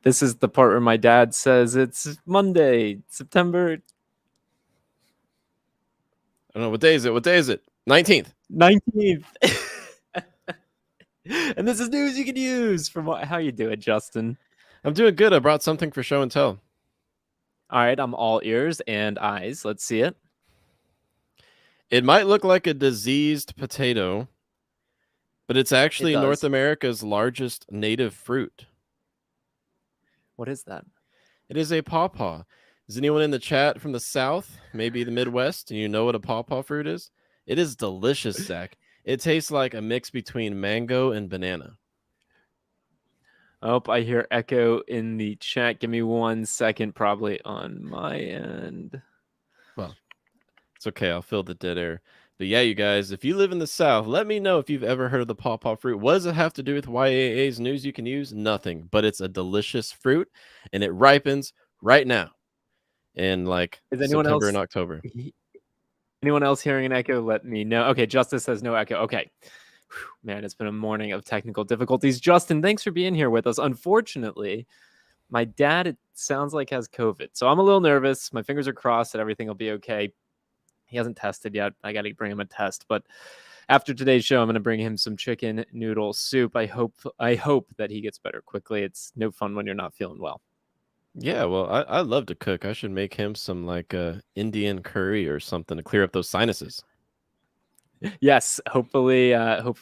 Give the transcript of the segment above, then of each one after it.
This is the part where my dad says it's Monday, September I don't know. What day is it? 19th. 19th. And this is news you can use from how you do it, Justin. I'm doing good. I brought something for show and tell. All right, I'm all ears and eyes. Let's see it. It might look like a diseased potato, but it's It actually North does. America's largest native fruit. What is that? It is a pawpaw. Is anyone in the chat from the South, maybe the Midwest, and you know what a pawpaw fruit is? It is delicious, Zach. It tastes like a mix between mango and banana. Oh, I hear echo in the chat. Give me 1 second, probably on my end. Well, it's okay. I'll fill the dead air. But yeah, you guys, if you live in the South, let me know if you've ever heard of the pawpaw fruit. What does it have to do with YAA's news you can use? Nothing, but it's a delicious fruit, and it ripens right now in like Is September and October. anyone else hearing an echo? Let me know. Okay, Justice says no echo. Okay. Man, it's been a morning of technical difficulties. Justin, thanks for being here with us. Unfortunately, my dad, it sounds like, has COVID. So I'm a little nervous. My fingers are crossed that everything will be okay. He hasn't tested yet. I got to bring him a test. But after today's show, I'm going to bring him some chicken noodle soup. I hope that he gets better quickly. It's no fun when you're not feeling well. Yeah, well, I love to cook. I should make him some like Indian curry or something to clear up those sinuses. Yes, hopefully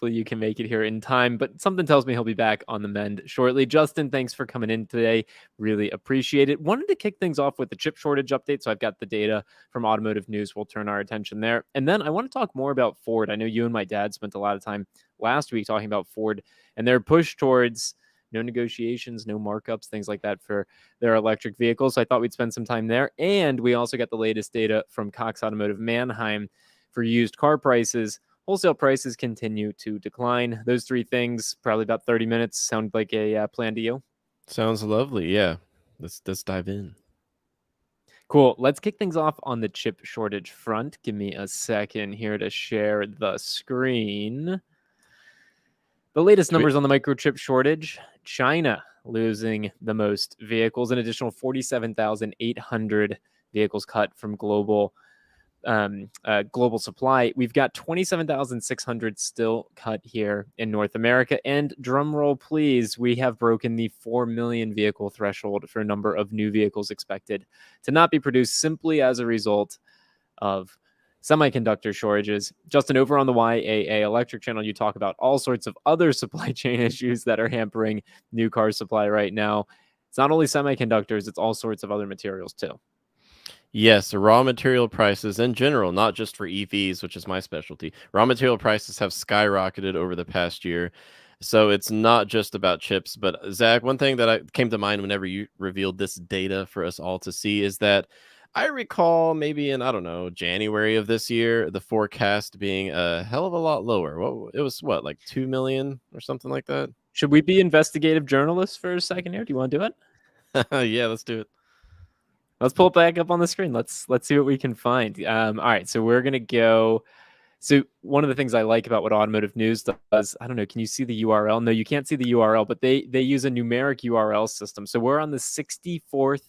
you can make it here in time, but something tells me he'll be back on the mend shortly. Justin, thanks for coming in today. Really appreciate it. Wanted to kick things off with the chip shortage update, so I've got the data from Automotive News. We'll turn our attention there. And then I want to talk more about Ford. I know you and my dad spent a lot of time last week talking about Ford and their push towards no negotiations, no markups, things like that for their electric vehicles. So I thought we'd spend some time there. And we also got the latest data from Cox Automotive Mannheim for used car prices. Wholesale prices continue to decline. Those three things, probably about 30 minutes, sound like a plan to you? Sounds lovely. Yeah, let's dive in. Cool. Let's kick things off on the chip shortage front. Give me a second here to share the screen. The latest Sweet. numbers on the microchip shortage: China losing the most vehicles, an additional 47,800 vehicles cut from global supply. We've got 27,600 still cut here in North America. And drum roll, please, we have broken the 4 million vehicle threshold for a number of new vehicles expected to not be produced simply as a result of semiconductor shortages. Justin, over on the YAA Electric channel, you talk about all sorts of other supply chain issues that are hampering new car supply right now. It's not only semiconductors, it's all sorts of other materials too. Yes, the raw material prices in general, not just for EVs, which is my specialty. Raw material prices have skyrocketed over the past year. So it's not just about chips. But Zach, one thing that came to mind whenever you revealed this data for us all to see is that I recall maybe in, I don't know, January of this year, the forecast being a hell of a lot lower. It was what, like 2 million or something like that? Should we be investigative journalists for a second here? Do you want to do it? Yeah, let's do it. Let's pull it back up on the screen. Let's see what we can find. All right, so we're gonna go. So one of the things I like about what Automotive News does, I don't know, can you see the URL? No, you can't see the URL, but they use a numeric URL system. So we're on the 64th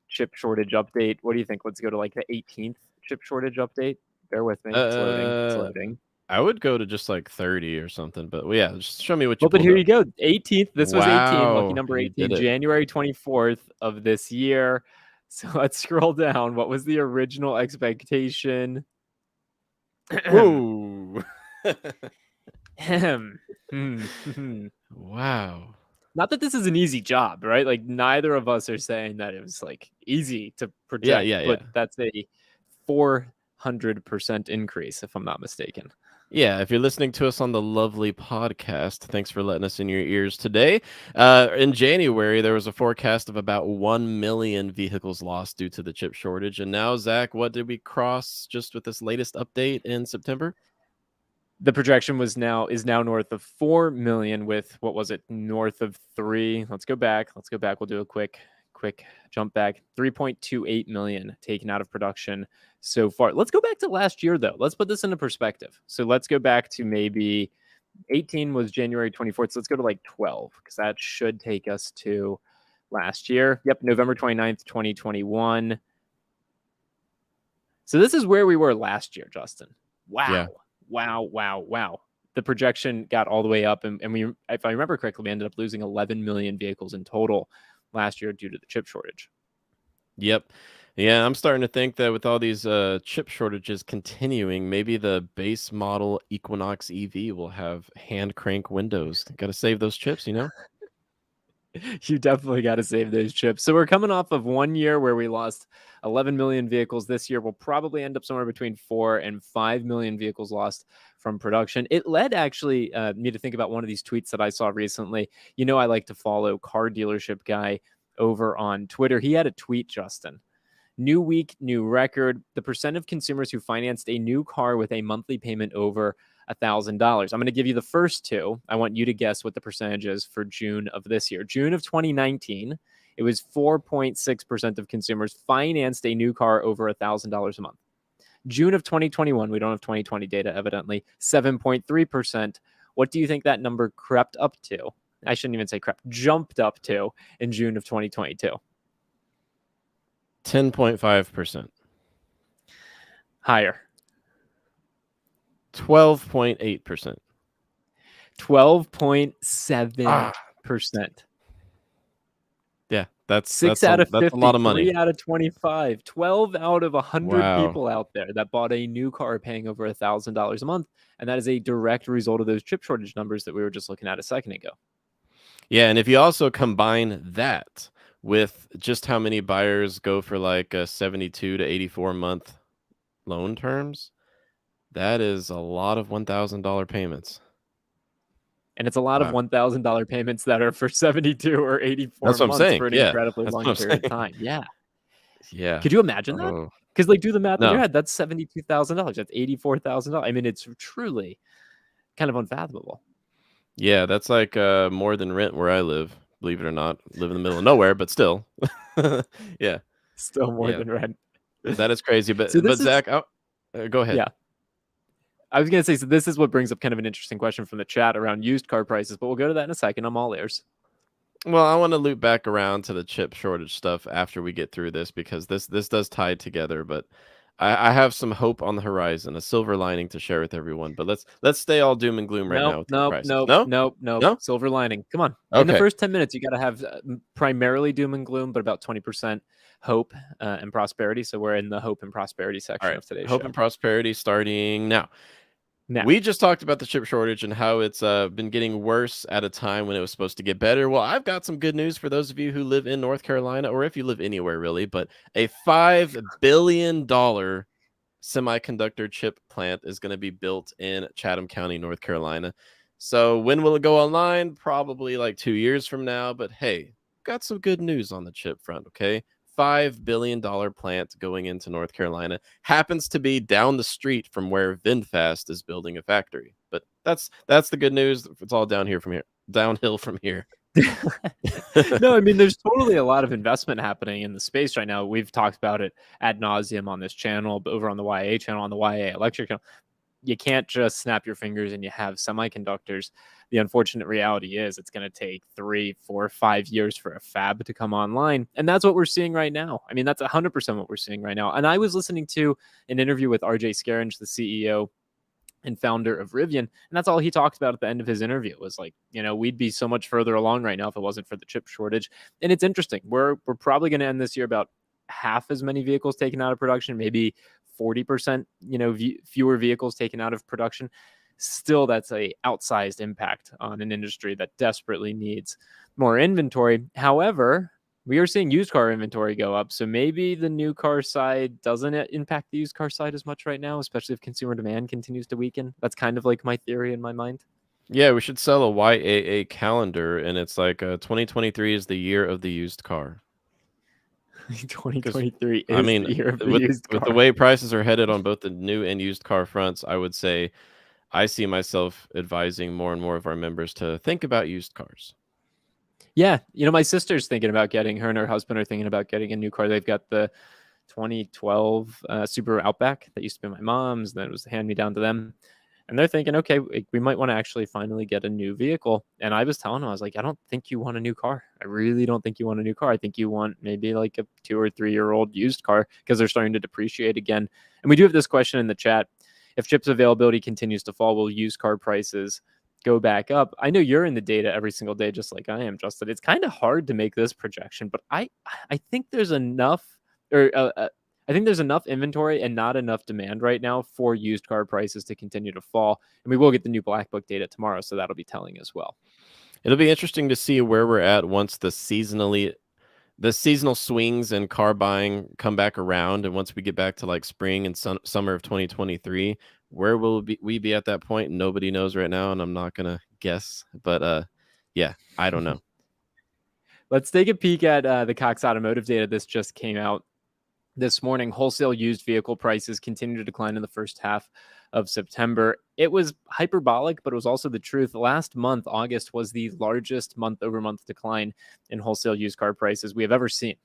chip shortage update. What do you think? Let's go to like the 18th chip shortage update. Bear with me. It's loading. It's loading. I would go to just like 30 or something, but well, yeah, just show me what you Well, but pulled here up. you go. 18th. This was 18. Lucky Wow, number you 18, did it. January 24th of this year. So let's scroll down. What was the original expectation? Whoa. Wow. Not that this is an easy job, right? Like neither of us are saying that it was like easy to project, Yeah. but that's a 400% increase, if I'm not mistaken. Yeah, if you're listening to us on the lovely podcast, thanks for letting us in your ears today. In January, there was a forecast of about 1 million vehicles lost due to the chip shortage. And now, Zach, what did we cross just with this latest update in September? The projection is now north of 4 million with, what was it, north of 3. Let's go back. We'll do a quick jump back. 3.28 million taken out of production so far. Let's go back to last year, though. Let's put this into perspective. So let's go back to maybe 18 was January 24th. So let's go to like 12, because that should take us to last year. Yep, November 29th, 2021. So this is where we were last year, Justin. Yeah. Wow. Wow, wow, wow. The projection got all the way up, and we, if I remember correctly, we ended up losing 11 million vehicles in total last year due to the chip shortage. Yep. Yeah, I'm starting to think that with all these chip shortages continuing, maybe the base model Equinox EV will have hand crank windows. Got to save those chips, you know? You definitely got to save those chips. So we're coming off of 1 year where we lost 11 million vehicles. This year we'll probably end up somewhere between 4 and 5 million vehicles lost from production. It led actually me to think about one of these tweets that I saw recently. You know, I like to follow Car Dealership Guy over on Twitter. He had a tweet, Justin. New week, new record. The percent of consumers who financed a new car with a monthly payment over $1,000. I'm going to give you the first two. I want you to guess what the percentage is for June of this year. June of 2019, it was 4.6% of consumers financed a new car over $1,000 a month. June of 2021, we don't have 2020 data, evidently, 7.3%. What do you think that number crept up to? I shouldn't even say crept, jumped up to in June of 2022. 10.5%. Higher. 12.8%. 12.7%. Yeah, that's 6 out of that's a 50, lot of money. 3 out of 25, 12 out of 100 Wow. people out there that bought a new car paying over $1,000 a month. And that is a direct result of those chip shortage numbers that we were just looking at a second ago. Yeah, and if you also combine that with just how many buyers go for like a 72 to 84 month loan terms, that is a lot of $1,000 payments. And it's a lot of Wow. $1,000 payments that are for 72 or 84 That's what I'm months saying. for an Yeah, incredibly that's what long I'm period saying. of time. Yeah. Yeah. Could you imagine that? Oh, Because like do the math in your no. head. That's $72,000. That's $84,000. I mean, it's truly kind of unfathomable. Yeah, that's like more than rent where I live. Believe it or not, live in the middle of nowhere, but still. Yeah, Still more yeah, than rent. that is crazy. So But this is Zach, go ahead. yeah. I was gonna say, so this is what brings up kind of an interesting question from the chat around used car prices, but we'll go to that in a second. I'm all ears. Well, I want to loop back around to the chip shortage stuff after we get through this because this does tie together. But I have some hope on the horizon, a silver lining to share with everyone. But let's stay all doom and gloom right Nope, now with these nope, prices. nope, No, nope, nope. no. Silver lining. Come on. In the Okay. first 10 minutes, you got to have primarily doom and gloom, but about 20% hope and prosperity. So we're in the hope and prosperity All section right. of today's Hope show. and prosperity starting now. Now, We just talked about the chip shortage and how it's been getting worse at a time when it was supposed to get better. Well, I've got some good news for those of you who live in North Carolina, or if you live anywhere really. But a $5 billion semiconductor chip plant is going to be built in Chatham County, North Carolina. So when will it go online? Probably like 2 years from now. But hey, got some good news on the chip front. Okay. $5 billion plant going into North Carolina happens to be down the street from where VinFast is building a factory. But that's the good news. It's all downhill from here. no, I mean, there's totally a lot of investment happening in the space right now. We've talked about it ad nauseum on this channel, but over on the YA channel, on the YA Electric channel. You can't just snap your fingers and you have semiconductors. The unfortunate reality is it's going to take 3, 4, 5 years for a fab to come online. And that's what we're seeing right now. I mean, that's 100% what we're seeing right now. And I was listening to an interview with RJ Scaringe, the CEO and founder of Rivian. And that's all he talked about at the end of his interview was like, you know, we'd be so much further along right now if it wasn't for the chip shortage. And it's interesting. We're probably going to end this year about half as many vehicles taken out of production, maybe 40%, you know, fewer vehicles taken out of production. Still, that's a outsized impact on an industry that desperately needs more inventory. However, we are seeing used car inventory go up. So maybe the new car side doesn't impact the used car side as much right now, especially if consumer demand continues to weaken. That's kind of like my theory in my mind. Yeah, we should sell a YAA calendar, and it's like 2023 is the year of the used car. 2023 I is mean, the year of the with used with the car. way prices are headed on both the new and used car fronts, I would say I see myself advising more and more of our members to think about used cars. Yeah, you know, my sister's thinking about getting, her and her husband are thinking about getting a new car. They've got the 2012 Subaru Outback that used to be my mom's, then it was hand me down to them. and they're thinking, okay, we might want to actually finally get a new vehicle. And I was telling them, I was like, I don't think you want a new car. I really don't think you want a new car. I think you want maybe like a 2 or 3 year old used car because they're starting to depreciate again. And we do have this question in the chat. If chips availability continues to fall, will used car prices go back up? I know you're in the data every single day, just like I am, Justin. It's kind of hard to make this projection, but I think there's enough, or I think there's enough inventory and not enough demand right now for used car prices to continue to fall. And we will get the new Black Book data tomorrow, so that'll be telling as well. It'll be interesting to see where we're at once the seasonal swings in car buying come back around, and once we get back to like spring and summer of 2023, where will we be at that point? Nobody knows right now, and I'm not gonna guess. But yeah, I don't know. Let's take a peek at the Cox Automotive data. This just came out this morning. Wholesale used vehicle prices continue to decline in the first half of September. It was hyperbolic, but it was also the truth. Last month, August, was the largest month-over-month decline in wholesale used car prices we have ever seen.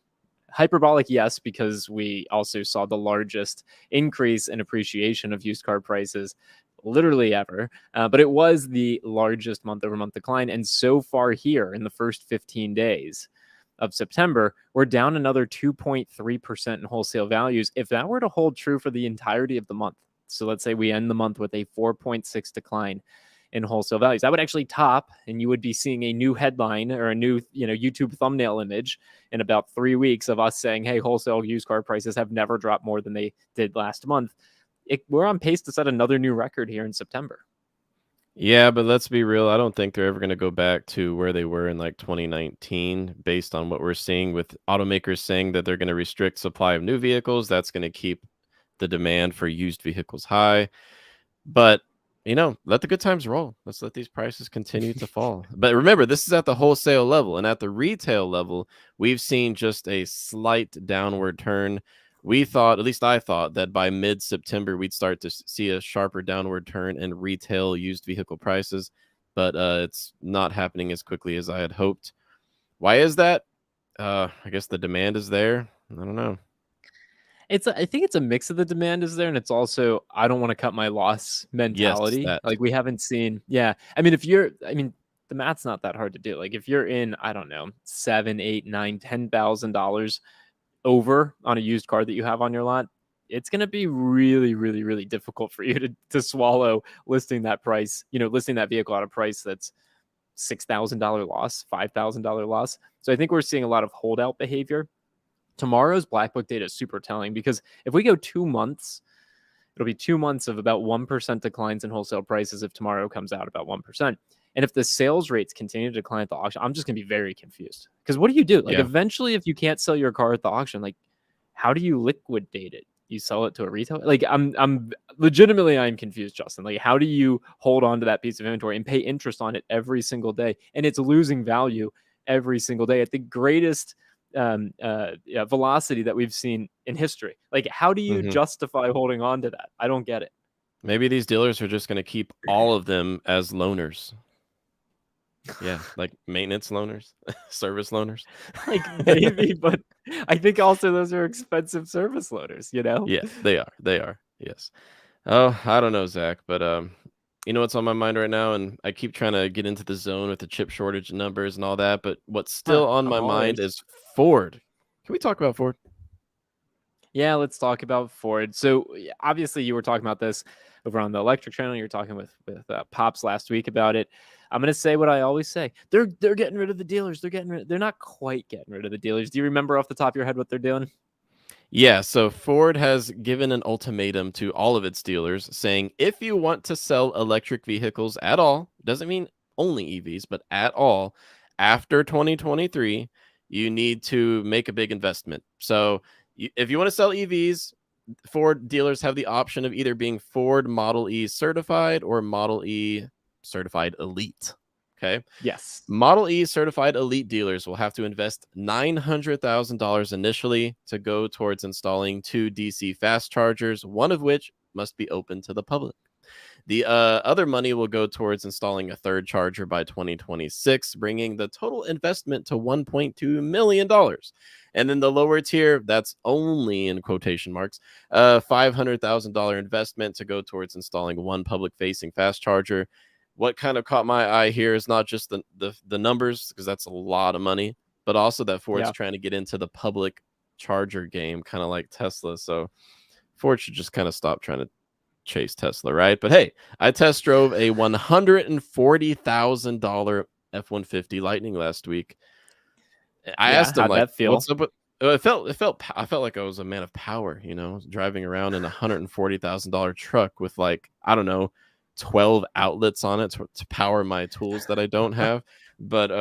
Hyperbolic, yes, because we also saw the largest increase in appreciation of used car prices literally ever. But it was the largest month-over-month decline. And so far here in the first 15 days of September, we're down another 2.3% in wholesale values. If that were to hold true for the entirety of the month, so let's say we end the month with a 4.6 decline in wholesale values, that would actually top, and you would be seeing a new headline or a new, YouTube thumbnail image in about 3 weeks of us saying, hey, wholesale used car prices have never dropped more than they did last month. We're on pace to set another new record here in September. Yeah, but let's be real. I don't think they're ever going to go back to where they were in like 2019 based on what we're seeing with automakers saying that they're going to restrict supply of new vehicles. That's going to keep the demand for used vehicles high. But, let the good times roll. Let's let these prices continue to fall. But remember, this is at the wholesale level, and at the retail level, we've seen just a slight downward turn. We thought, at least I thought, that by mid-September, we'd start to see a sharper downward turn in retail used vehicle prices, but it's not happening as quickly as I had hoped. Why is that? I guess the demand is there. I don't know. I think it's a mix of the demand is there, and it's also I don't want to cut my loss Yes, mentality. that. Like we haven't seen, yeah. The math's not that hard to do. Like if you're in, I don't know, 7, 8, 9, $10,000 over on a used car that you have on your lot, it's going to be really, really, really difficult for you to swallow listing that price. Listing that vehicle at a price that's $6,000 loss, $5,000 loss. So I think we're seeing a lot of holdout behavior. Tomorrow's Black Book data is super telling because if we go 2 months, it'll be 2 months of about 1% declines in wholesale prices if tomorrow comes out about 1%. And if the sales rates continue to decline at the auction, I'm just going to be very confused. Because what do you do? Like, Yeah. eventually, if you can't sell your car at the auction, like, how do you liquidate it? You sell it to a retailer? Like, I'm legitimately, I'm confused, Justin. Like, how do you hold on to that piece of inventory and pay interest on it every single day? And it's losing value every single day at the greatest velocity that we've seen in history. Like, how do you justify holding on to that? I don't get it. Maybe these dealers are just going to keep all of them as loaners. Yeah, like maintenance loaners, service loaners. Like maybe, but I think also those are expensive service loaners. Yeah, they are. They are. Yes. Oh, I don't know, Zach, but you know what's on my mind right now, and I keep trying to get into the zone with the chip shortage numbers and all that, but what's still on my I'm all mind ears. is Ford. Can we talk about Ford? Yeah, let's talk about Ford. So obviously, you were talking about this over on the electric channel. You were talking with Pops last week about it. I'm gonna say what I always say. They're getting rid of the dealers. They're not quite getting rid of the dealers. Do you remember off the top of your head what they're doing? Yeah, so Ford has given an ultimatum to all of its dealers saying if you want to sell electric vehicles at all, doesn't mean only EVs, but at all, after 2023, you need to make a big investment. So if you want to sell EVs, Ford dealers have the option of either being Ford Model E certified or Model E certified elite. Okay. Yes. Model E certified elite dealers will have to invest $900,000 initially to go towards installing 2 DC fast chargers, one of which must be open to the public. The other money will go towards installing a third charger by 2026, bringing the total investment to $1.2 million. And then the lower tier, that's only in quotation marks, $500,000 investment to go towards installing one public facing fast charger. What kind of caught my eye here is not just the numbers, because that's a lot of money, but also that Ford's Yeah. trying to get into the public charger game, kind of like Tesla. So Ford should just kind of stop trying to chase Tesla, right? But hey, I test drove a $140,000 F-150 Lightning last week. I Yeah. asked him How'd like, that feel? "What's up with?" I felt like I was a man of power, driving around in a $140,000 truck with like I don't know, 12 outlets on it to power my tools that I don't have. But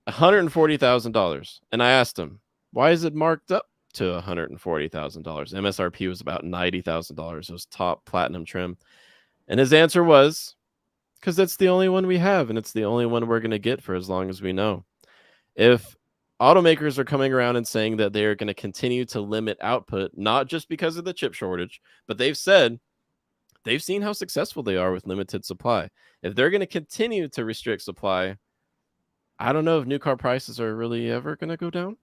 $140,000, and I asked him, "Why is it marked up to $140,000? MSRP was about $90,000. It was top platinum trim." And his answer was, "Because it's the only one we have, and it's the only one we're gonna get for as long as we know." If automakers are coming around and saying that they are going to continue to limit output, not just because of the chip shortage, but they've said they've seen how successful they are with limited supply. If they're going to continue to restrict supply, I don't know if new car prices are really ever going to go down.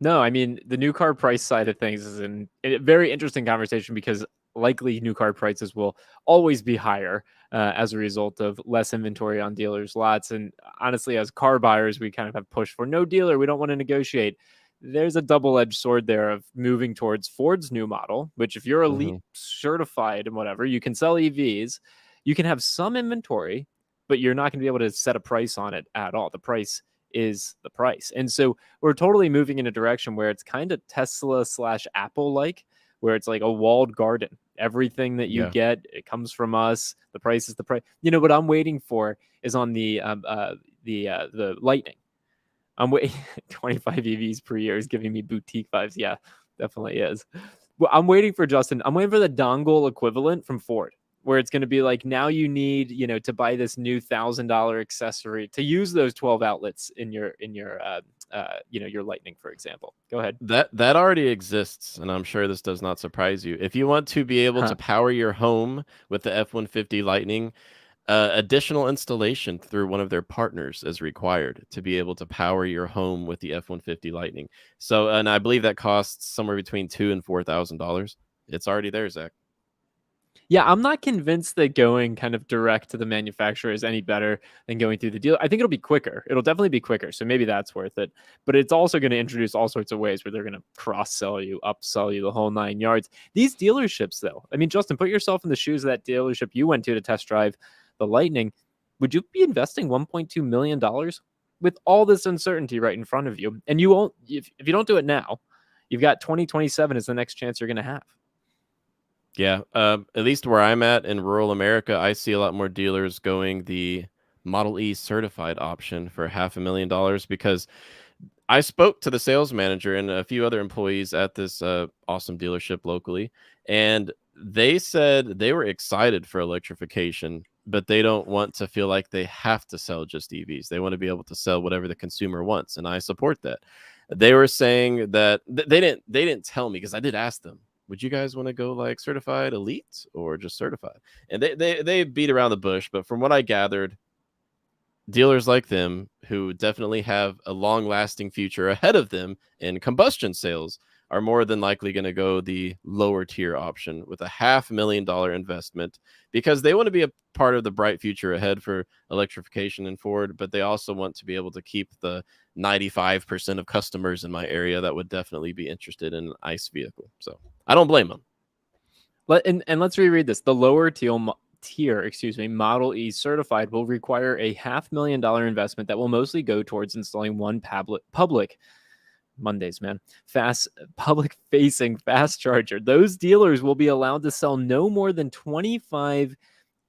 No, I mean, the new car price side of things is a very interesting conversation because likely new car prices will always be higher as a result of less inventory on dealers' lots. And honestly, as car buyers, we kind of have pushed for no dealer. We don't want to negotiate. There's a double-edged sword there of moving towards Ford's new model, which if you're elite Mhm. certified and whatever, you can sell EVs, you can have some inventory, but you're not going to be able to set a price on it at all. The price is the price. And so we're totally moving in a direction where it's kind of Tesla slash Apple like, where it's like a walled garden. Everything that you Yeah. get, it comes from us. The price is the price. You know what I'm waiting for is on the Lightning. I'm waiting 25 EVs per year is giving me boutique vibes. Yeah, definitely is. Well, I'm waiting for Justin. I'm waiting for the dongle equivalent from Ford, where it's going to be like now you need to buy this new $1,000 accessory to use those 12 outlets in your Lightning, for example. Go ahead. That already exists, and I'm sure this does not surprise you. If you want to be able to Huh. power your home with the F-150 Lightning, additional installation through one of their partners is required to be able to power your home with the F-150 Lightning. So, and I believe that costs somewhere between $2,000 and $4,000. It's already there, Zach. Yeah, I'm not convinced that going kind of direct to the manufacturer is any better than going through the dealer. I think it'll be quicker. It'll definitely be quicker. So maybe that's worth it. But it's also going to introduce all sorts of ways where they're going to cross sell you, upsell you the whole 9 yards. These dealerships, though, I mean, Justin, put yourself in the shoes of that dealership you went to test drive the Lightning. Would you be investing $1.2 million with all this uncertainty right in front of you? And you won't, if you don't do it now, you've got 2027 as the next chance you're going to have. Yeah, at least where I'm at in rural America, I see a lot more dealers going the Model E certified option for $500,000 because I spoke to the sales manager and a few other employees at this awesome dealership locally, and they said they were excited for electrification, but they don't want to feel like they have to sell just EVs. They want to be able to sell whatever the consumer wants, and I support that. They were saying that they didn't tell me because I did ask them, would you guys want to go like certified elite or just certified? And they beat around the bush, but from what I gathered, dealers like them who definitely have a long lasting future ahead of them in combustion sales are more than likely going to go the lower tier option with a $500,000 investment because they want to be a part of the bright future ahead for electrification and Ford, but they also want to be able to keep the 95% of customers in my area that would definitely be interested in an ICE vehicle. So I don't blame them. And let's reread this. The lower tier, excuse me, Model E certified will require a $500,000 investment that will mostly go towards installing one public Mondays, man, fast public facing fast charger. Those dealers will be allowed to sell no more than 25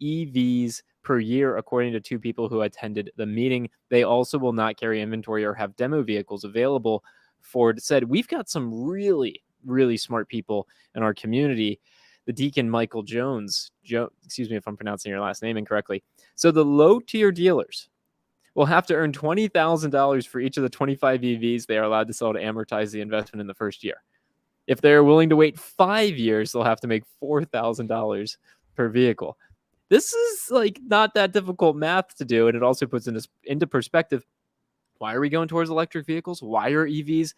EVs per year, according to two people who attended the meeting. They also will not carry inventory or have demo vehicles available. Ford said, we've got some really, really smart people in our community. The Deacon Michael Jones, excuse me if I'm pronouncing your last name incorrectly. So the low tier dealers will have to earn $20,000 for each of the 25 EVs they are allowed to sell to amortize the investment in the first year. If they're willing to wait 5 years, they'll have to make $4,000 per vehicle. This is like not that difficult math to do, and it also puts into perspective, why are we going towards electric vehicles? Why are EVs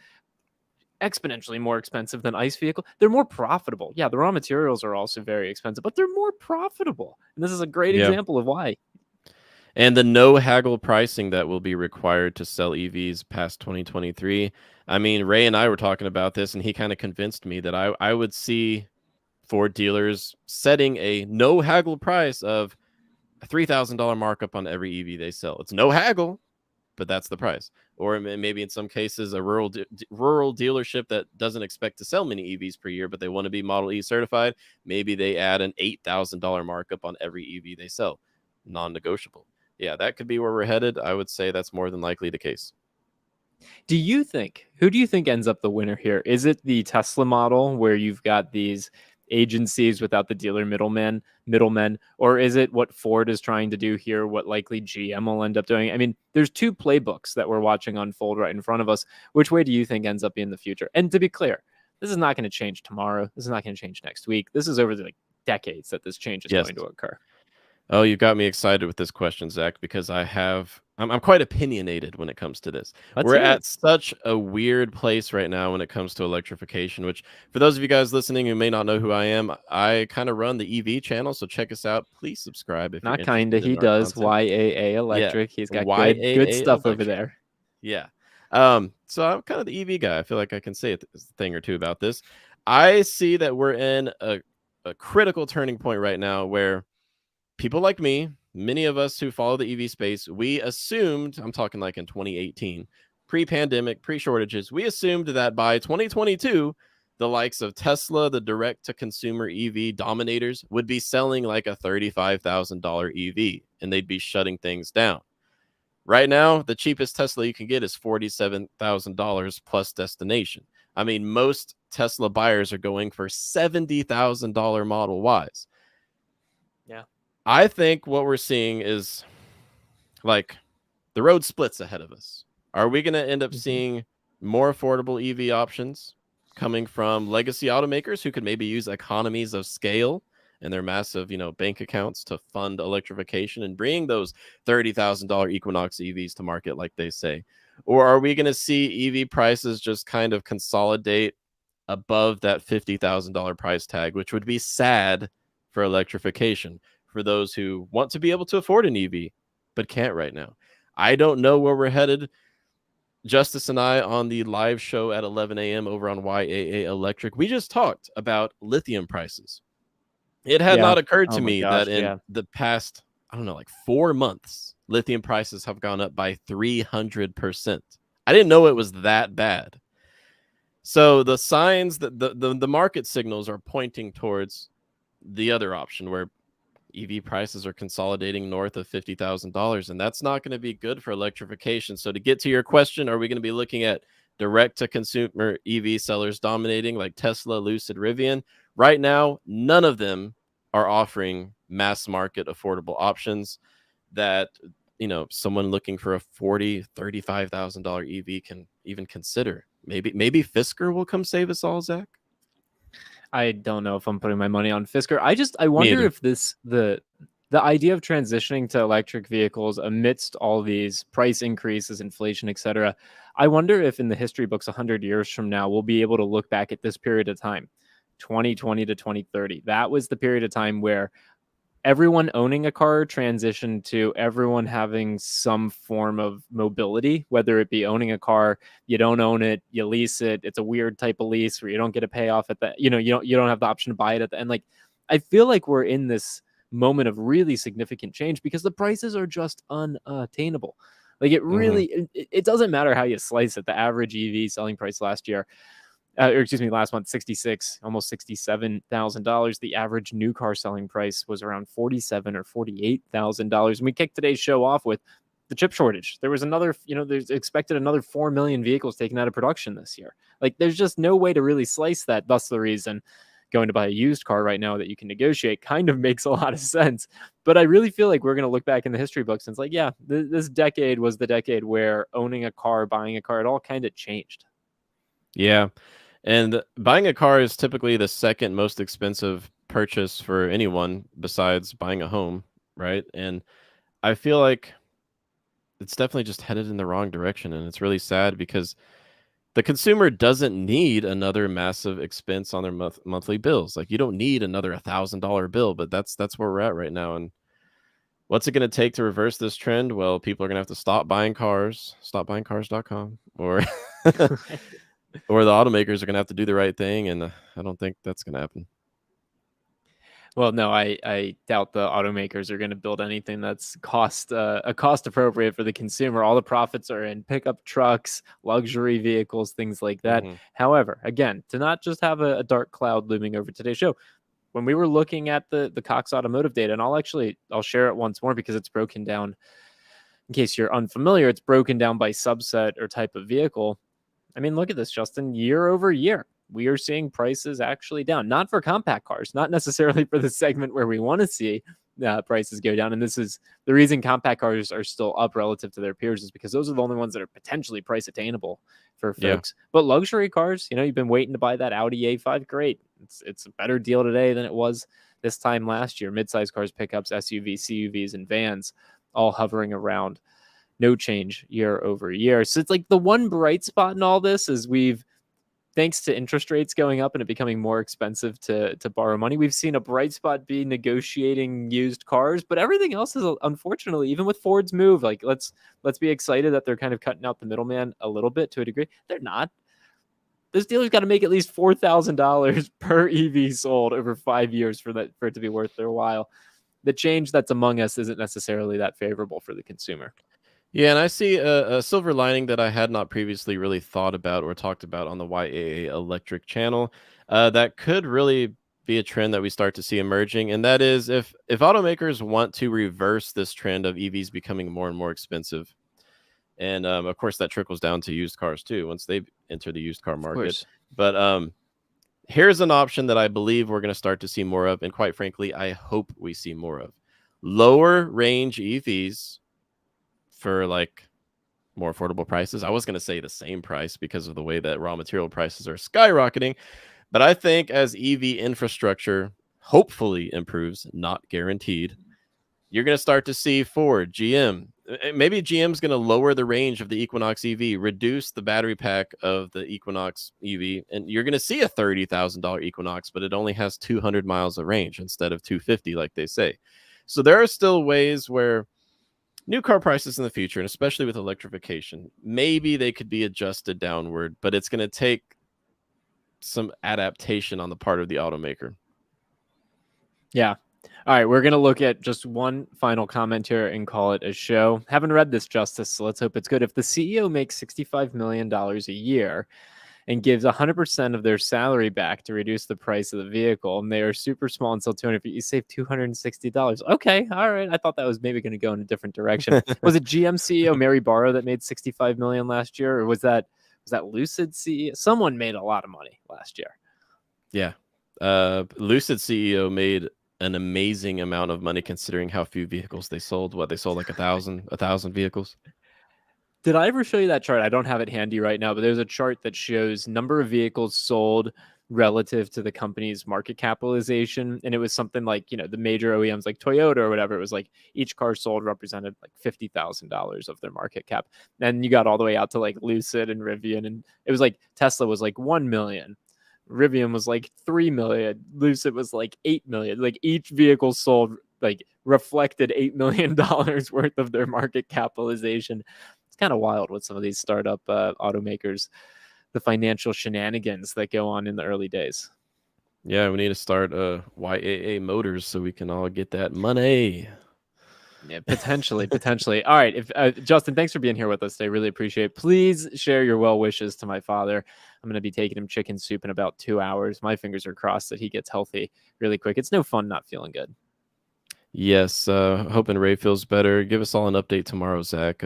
exponentially more expensive than ICE vehicle? They're more profitable. Yeah, the raw materials are also very expensive, but they're more profitable. And this is a great Yeah. example of why. And the no haggle pricing that will be required to sell EVs past 2023. I mean, Ray and I were talking about this, and he kind of convinced me that I would see Ford dealers setting a no haggle price of a $3,000 markup on every EV they sell. It's no haggle, but that's the price. Or maybe in some cases, a rural dealership that doesn't expect to sell many EVs per year, but they want to be Model E certified. Maybe they add an $8,000 markup on every EV they sell, non-negotiable. Yeah, that could be where we're headed. I would say that's more than likely the case. Who do you think ends up the winner here? Is it the Tesla model where you've got these agencies without the dealer middlemen, or is it what Ford is trying to do here, what likely GM will end up doing? I mean, there's two playbooks that we're watching unfold right in front of us. Which way do you think ends up being the future? And to be clear, this is not going to change tomorrow. This is not going to change next week. This is over the decades that this change is Yes. going to occur. Oh, you got me excited with this question, Zach, because I'm quite opinionated when it comes to this. We're at such a weird place right now when it comes to electrification, which for those of you guys listening who may not know who I am, I kind of run the EV channel. So check us out. Please subscribe if you're Not kinda, interested he in our does. content. YAA Yeah. Electric. He's got good YAA stuff over Electric. there. Yeah. So I'm kind of the EV guy. I feel like I can say a thing or two about this. I see that we're in a critical turning point right now where people like me, many of us who follow the EV space, we assumed, I'm talking like in 2018, pre-pandemic, pre-shortages, we assumed that by 2022, the likes of Tesla, the direct-to-consumer EV dominators, would be selling like a $35,000 EV, and they'd be shutting things down. Right now, the cheapest Tesla you can get is $47,000 plus destination. I mean, most Tesla buyers are going for $70,000 Model Ys. Yeah. I think what we're seeing is like the road splits ahead of us. Are we going to end up seeing more affordable EV options coming from legacy automakers who could maybe use economies of scale and their massive, bank accounts to fund electrification and bring those $30,000 Equinox EVs to market, like they say? Or are we going to see EV prices just kind of consolidate above that $50,000 price tag, which would be sad for electrification, for those who want to be able to afford an EV but can't right now? I don't know where we're headed. Justice and I on the live show at 11 a.m. over on YAA Electric, we just talked about lithium prices. It had not occurred to me that in the past, I don't know, like 4 months, lithium prices have gone up by 300%. I didn't know it was that bad. So the signs that the market signals are pointing towards the other option where EV prices are consolidating north of $50,000, and that's not going to be good for electrification. So to get to your question, are we going to be looking at direct-to-consumer EV sellers dominating like Tesla, Lucid, Rivian? Right now, none of them are offering mass market affordable options that, someone looking for a $40,000, $35,000 EV can even consider. Maybe Fisker will come save us all, Zach. I don't know if I'm putting my money on Fisker. I wonder if the idea of transitioning to electric vehicles amidst all these price increases, inflation, etc. I wonder if in the history books 100 years from now, we'll be able to look back at this period of time, 2020 to 2030. That was the period of time where everyone owning a car transitioned to everyone having some form of mobility, whether it be owning a car, you don't own it, you lease it. It's a weird type of lease where you don't get a payoff at the, you don't have the option to buy it at the end. Like, I feel like we're in this moment of really significant change because the prices are just unattainable. Like, it really, it doesn't matter how you slice it. The average EV selling price last year, last month, almost $67,000. The average new car selling price was around $47,000 or $48,000. And we kicked today's show off with the chip shortage. There was there's expected another 4 million vehicles taken out of production this year. Like, there's just no way to really slice that. Thus the reason going to buy a used car right now that you can negotiate kind of makes a lot of sense. But I really feel like we're going to look back in the history books and it's like, yeah, this decade was the decade where owning a car, buying a car, it all kind of changed. Yeah. And buying a car is typically the second most expensive purchase for anyone besides buying a home, right? And I feel like it's definitely just headed in the wrong direction, and it's really sad because the consumer doesn't need another massive expense on their monthly bills. Like, you don't need another $1,000 bill, but that's where we're at right now. And what's it going to take to reverse this trend? Well, people are going to have to stop buying cars, stopbuyingcars.com, or or the automakers are going to have to do the right thing, and I don't think that's going to happen. Well, no, I doubt the automakers are going to build anything that's cost appropriate for the consumer. All the profits are in pickup trucks, luxury vehicles, things like that. Mm-hmm. However, again, to not just have a dark cloud looming over today's show, when we were looking at the Cox Automotive data, and I'll share it once more because it's broken down. In case you're unfamiliar, it's broken down by subset or type of vehicle. I mean, look at this, Justin. Year over year, we are seeing prices actually down. Not for compact cars, not necessarily for the segment where we want to see prices go down. And this is the reason compact cars are still up relative to their peers, is because those are the only ones that are potentially price attainable for Yeah. folks. But luxury cars, you've been waiting to buy that Audi A5. Great. It's a better deal today than it was this time last year. Midsize cars, pickups, SUVs, CUVs, and vans all hovering around no change year over year. So it's like the one bright spot in all this is thanks to interest rates going up and it becoming more expensive to borrow money, we've seen a bright spot be negotiating used cars. But everything else is, unfortunately, even with Ford's move, like let's be excited that they're kind of cutting out the middleman a little bit to a degree. They're not. This dealer's got to make at least $4,000 per EV sold over 5 years for it to be worth their while. The change that's among us isn't necessarily that favorable for the consumer. Yeah, and I see a silver lining that I had not previously really thought about or talked about on the YAA Electric channel. That could really be a trend that we start to see emerging, and that is if automakers want to reverse this trend of EVs becoming more and more expensive, and of course that trickles down to used cars too once they enter the used car market. But here's an option that I believe we're going to start to see more of, and quite frankly, I hope we see more of: lower range EVs for like more affordable prices. I was going to say the same price because of the way that raw material prices are skyrocketing. But I think as EV infrastructure hopefully improves, not guaranteed, you're going to start to see Ford, GM. Maybe GM's going to lower the range of the Equinox EV, reduce the battery pack of the Equinox EV, and you're going to see a $30,000 Equinox, but it only has 200 miles of range instead of 250 like they say. So there are still ways where new car prices in the future, and especially with electrification, maybe they could be adjusted downward, but it's going to take some adaptation on the part of the automaker. Yeah. All right. We're going to look at just one final comment here and call it a show. Haven't read this, Justice, so let's hope it's good. If the CEO makes $65 million a year and gives 100% of their salary back to reduce the price of the vehicle, and they are super small and sell 200 feet, you save $260. Okay, all right. I thought that was maybe going to go in a different direction. Was it GM CEO Mary Barra that made 65 million last year, or was that Lucid CEO? Someone made a lot of money last year. Yeah, Lucid CEO made an amazing amount of money considering how few vehicles they sold. What they sold, like a thousand vehicles. Did I ever show you that chart? I don't have it handy right now, but there's a chart that shows number of vehicles sold relative to the company's market capitalization. And it was something like, the major OEMs like Toyota or whatever, it was like each car sold represented like $50,000 of their market cap. And you got all the way out to like Lucid and Rivian. And it was like Tesla was like 1 million. Rivian was like 3 million. Lucid was like 8 million. Like each vehicle sold like reflected $8 million worth of their market capitalization. It's kind of wild with some of these startup automakers, the financial shenanigans that go on in the early days. Yeah, we need to start YAA Motors so we can all get that money. Yeah, potentially. All right. If Justin, thanks for being here with us today. Really appreciate it. Please share your well wishes to my father. I'm going to be taking him chicken soup in about 2 hours. My fingers are crossed that he gets healthy really quick. It's no fun not feeling good. Yes, hoping Ray feels better. Give us all an update tomorrow, Zach.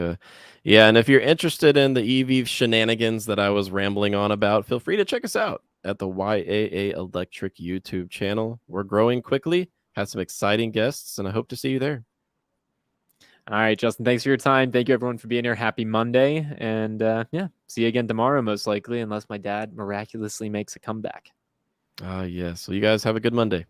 Yeah, and if you're interested in the EV shenanigans that I was rambling on about, feel free to check us out at the YAA Electric YouTube channel. We're growing quickly, had some exciting guests, and I hope to see you there. All right, Justin, thanks for your time. Thank you, everyone, for being here. Happy Monday. And yeah, see you again tomorrow, most likely, unless my dad miraculously makes a comeback. Yes. So you guys have a good Monday.